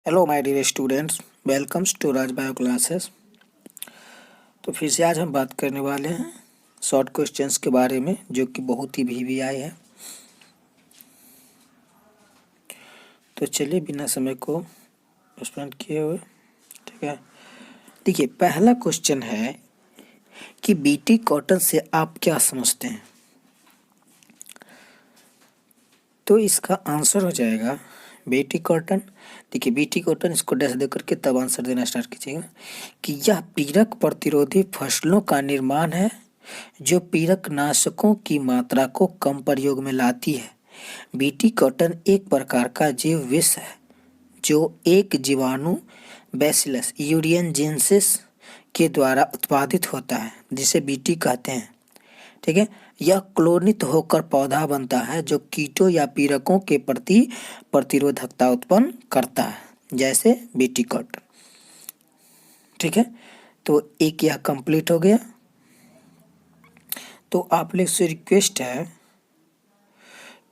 Hello my dear students, welcomes to Raj bio classes. तो फिर से आज हम बात करने वाले हैं शॉर्ट क्वेश्चंस के बारे में, जो कि बहुत ही वीवीआई है। तो चलिए बिना समय को स्पेंड किए हुए, ठीक है। देखिए, पहला क्वेश्चन है कि बीटी कॉटन से आप क्या समझते हैं। तो इसका आंसर हो जाएगा बीटी कॉटन। देखिए, बीटी कॉटन, इसको डैश दे करके तब आंसर देना स्टार्ट कीजिएगा कि यह पीड़क प्रतिरोधी फसलों का निर्माण है जो पीड़क नाशकों की मात्रा को कम प्रयोग में लाती है। बीटी कॉटन एक प्रकार का जीव विष है जो एक जीवाणु बैसिलस यूरियनजेंसिस के द्वारा उत्पादित होता है, जिसे बीटी कहते हैं। ठीक है, यह क्लोनित होकर पौधा बनता है जो कीटों या पीड़कों के प्रति प्रतिरोधकता उत्पन्न करता है, जैसे बीटी कॉटन। ठीक है, तो एक यह कंप्लीट हो गया। तो आप लोग से रिक्वेस्ट है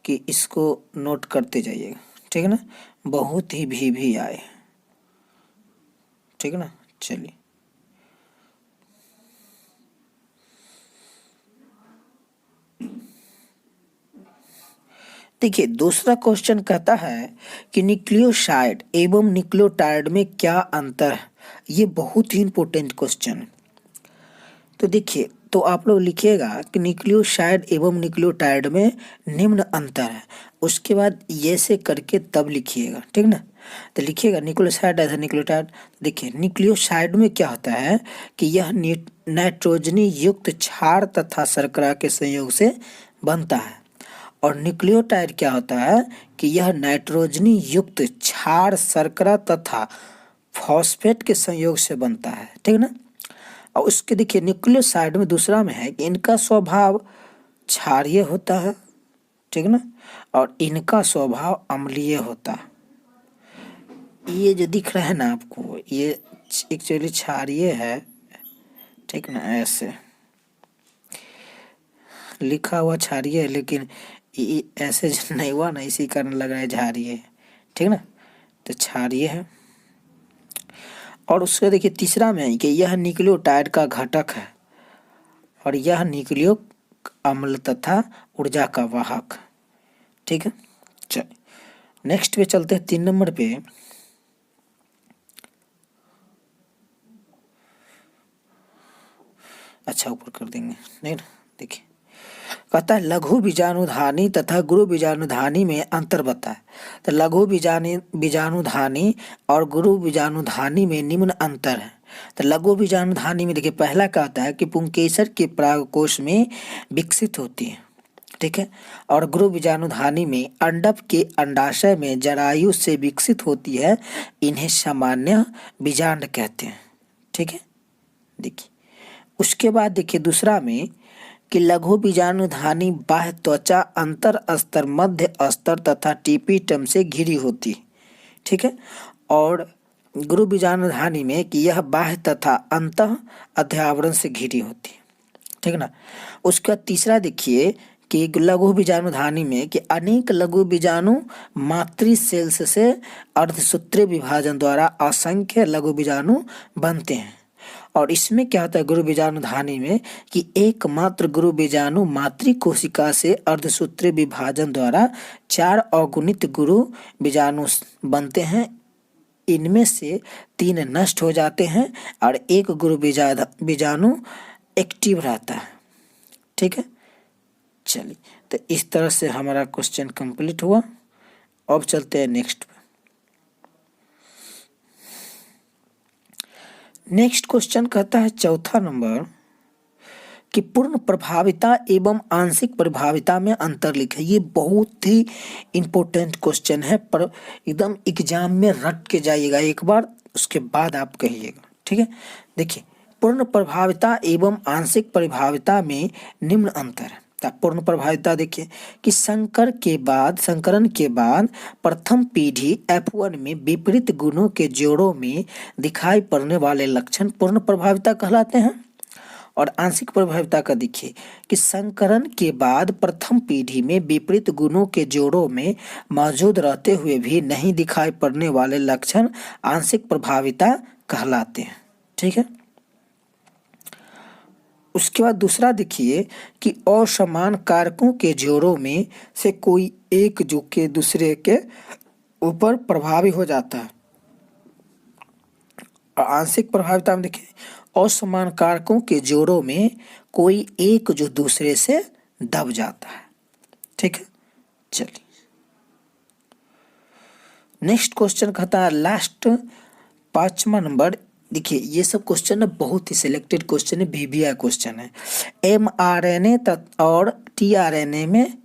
कि इसको नोट करते जाइएगा, ठीक है ना। बहुत ही भी आए, ठीक है ना। चलिए, देखिए दूसरा क्वेश्चन कहता है कि न्यूक्लियोसाइड एवं न्यूक्लियोटाइड में क्या अंतर है। ये बहुत ही इंपॉर्टेंट क्वेश्चन है। तो देखिए, तो आप लोग लिखिएगा कि न्यूक्लियोसाइड एवं न्यूक्लियोटाइड में निम्न अंतर है। उसके बाद ये से करके तब लिखिएगा, ठीक ना। तो लिखिएगा न्यूक्लियोसाइड एज न्यूक्लियोटाइड। देखिए, न्यूक्लियोसाइड में क्या होता है कि यह नाइट्रोजनी युक्त क्षार तथा शर्करा के संयोग से बनता है, और न्यूक्लियोटाइड क्या होता है कि यह नाइट्रोजनी युक्त क्षार शर्करा तथा फॉस्फेट के संयोग से बनता है, ठीक ना। और उसके देखिए न्यूक्लियोसाइड में दूसरा में है कि इनका स्वभाव क्षारीय होता है, ठीक ना, और इनका स्वभाव अम्लीय होता है। ये जो दिख रहा है ना आपको, ये एक्चुअली क्षारीय है, ठीक ना। ऐसे लिखा हुआ क्षारीय है, लेकिन ये ऐसे नहीं हुआ ना, इसी कारण लग रहा है क्षारीय है, ठीक ना। तो क्षारीय है। और उसके देखिए तीसरा में है कि यह न्यूक्लियोटाइड का घटक है और यह न्यूक्लियो अम्ल तथा ऊर्जा का वाहक, ठीक है। चलिए नेक्स्ट पे चलते हैं, 3 नंबर पे। अच्छा, ऊपर कर देंगे, नहीं ना। देखिए, कहता है लघु बीजाणुधानी तथा गुरु बीजाणुधानी में अंतर बताए। तो लघु बीजाणुधानी और गुरु बीजाणुधानी में निम्न अंतर है। तो लघु बीजाणुधानी में देखिए पहला क्या होता है कि पुंकेसर के परागकोश में विकसित होती है, ठीक है। और गुरु बीजाणुधानी में अंडक के अंडाशय में जरायु से विकसित होती है। इन्हें सामान्य बीजांड कहते हैं, ठीक है। देखिए उसके बाद देखिए दूसरा में कि लघु बीजाणुधानी बाह्य त्वचा, अंतर स्तर, मध्य स्तर तथा टीपीटम से घिरी होती है, ठीक है। और गुरु बीजाणुधानी में कि यह बाह्य तथा अंतः अध्यावरण से घिरी होती है, ठीक ना। उसका तीसरा देखिए कि लघु बीजाणुधानी में कि अनेक लघु बीजाणु मातृ सेल्स से अर्धसूत्रीय विभाजन द्वारा असंख्य लघु बीजाणु बनते हैं। और इसमें क्या होता है गुरु बीजाणुधानी में कि एकमात्र गुरु बीजाणु मातृ कोशिका से अर्धसूत्रीय विभाजन द्वारा 4 अगुणित गुरु बीजाणु बनते हैं। इनमें से 3 नष्ट हो जाते हैं और एक गुरु बीजाणु एक्टिव रहता है, ठीक है। चलिए, तो इस तरह से हमारा क्वेश्चन कंप्लीट हुआ। अब चलते हैं नेक्स्ट। नेक्स्ट क्वेश्चन कहता है 4 नंबर कि पूर्ण प्रभाविता एवं आंशिक प्रभाविता में अंतर लिखे। ये बहुत ही इंपॉर्टेंट क्वेश्चन है, पर एकदम एग्जाम में रट के जाइएगा एक बार, उसके बाद आप कहिएगा, ठीक है। देखिए, पूर्ण प्रभाविता एवं आंशिक प्रभाविता में निम्न अंतर है। पूर्ण प्रभाविता देखिए कि संकरण के बाद प्रथम पीढ़ी F1 में विपरीत गुणों के जोड़ों में दिखाई पड़ने वाले लक्षण पूर्ण प्रभाविता कहलाते हैं। और आंशिक प्रभाविता का देखिए कि संकरण के बाद प्रथम पीढ़ी में विपरीत गुणों के जोड़ों में मौजूद रहते हुए भी नहीं दिखाई पड़ने वाले लक्षण आंशिक प्रभाविता कहलाते हैं। ठीक है। उसके बाद दूसरा देखिए कि असमान कारकों के जोड़ों में से कोई एक जो के दूसरे के ऊपर प्रभावी हो जाता है। और आंशिक प्रभाविता में देखिए असमान कारकों के जोड़ों में कोई एक जो दूसरे से दब जाता है। ठीक है। चलिए नेक्स्ट क्वेश्चन कहता है लास्ट 5वां नंबर। देखिए ये सब क्वेश्चन ना बहुत ही सिलेक्टेड क्वेश्चन है, वीवीआई क्वेश्चन है। mRNA और tRNA में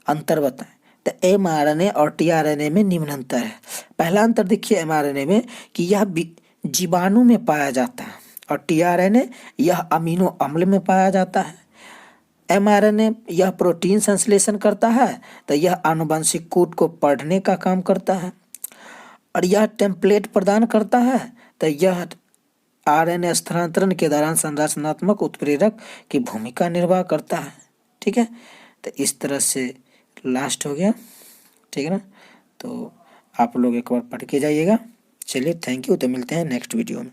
अंतर बताएं। तो mRNA और tRNA में निम्न अंतर है। पहला अंतर देखिए mRNA में कि यह जीवाणु में पाया जाता है और tRNA यह अमीनो अम्ल में पाया जाता है। mRNA यह प्रोटीन संश्लेषण करता है तो यह आनुवंशिक कोड को पढ़ने का काम करता है और यह टेम्पलेट प्रदान करता है तो यह RNA स्थानांतरण के दौरान संरचनात्मक उत्प्रेरक की भूमिका निर्वाह करता है। ठीक है। तो इस तरह से लास्ट हो गया। ठीक है ना। तो आप लोग एक बार पढ़ के जाइएगा। चलिए थैंक यू। तो मिलते हैं नेक्स्ट वीडियो में।